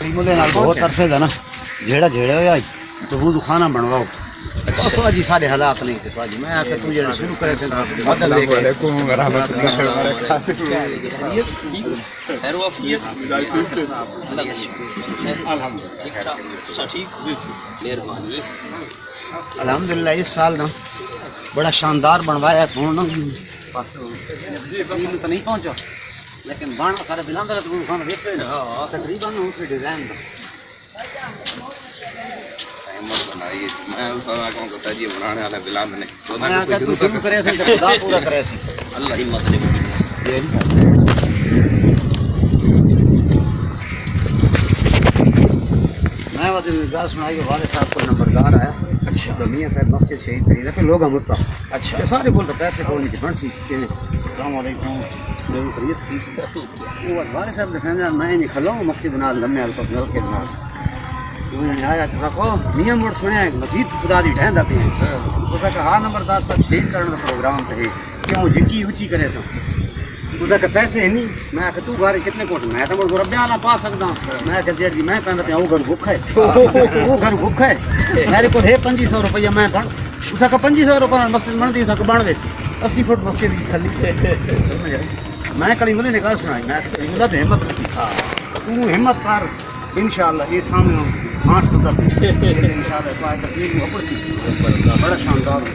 مولے نال بہت عرصے دا نا جھیڑا ہویا تو وہ خانہ بنواؤ بس جی سارے حالات نہیں تے ساجی میں آ کے تو جڑا شروع کرے سے بدل لے کے علیکم ورحمۃ اللہ وبرکاتہ خیر وافیت مہربانی الحمدللہ اس سال نا بڑا شاندار بنوایا سونا بس تو نہیں پہنچا لیکن بانا سارے بلاندر تو خان ویکھے نا تقریباً اس ڈیزائن دا میں بنانے والا بلند نہیں میں آ کے تو شروع کرے سے خدا پورا کرے سے اللہ ہمت دے میں وہ گل سنائی کہ والد صاحب کو نمبردار آیا اچھا میاں صاحب مسجد شہید کری تھا کہ لوگ متا اچھا سارے بول تو پیسے کو نہیں بن سی کہ السلام علیکم لوگ خرید تھی وہ والد صاحب نے سمجھا میں نہیں کھلاؤں مسجد نال لمے ال کو نل کے نال انہوں نے آیا تو کو میاں مڑ سنیا مسجد خدا دی ڈھیندا پی اس کا ہاں نمبردار صاحب شہید کرنے کا پروگرام تے کیوں جھکی اونچی کرے سو اس کے پیسے نہیں میں کہ تو گھر کتنے کوٹ میں تو مڑ ربیاں نہ پا سکدا میں کہ جی میں پیندا پیا وہ گھر بھوکا ہے وہ گھر بھوکا ہے میرے کو ہے 2500 روپیہ میں بن اس کا 2500 روپیہ مسجد بن دی سک بن ویسی 80 فٹ مسجد کی کھلی میں کلی مولے نے گل سنائی میں مولہ تے ہمت رکھی تو ہمت کر انشاءاللہ یہ سامنے 8 تو انشاءاللہ کوئی تکلیف نہیں اوپر سی بڑا شاندار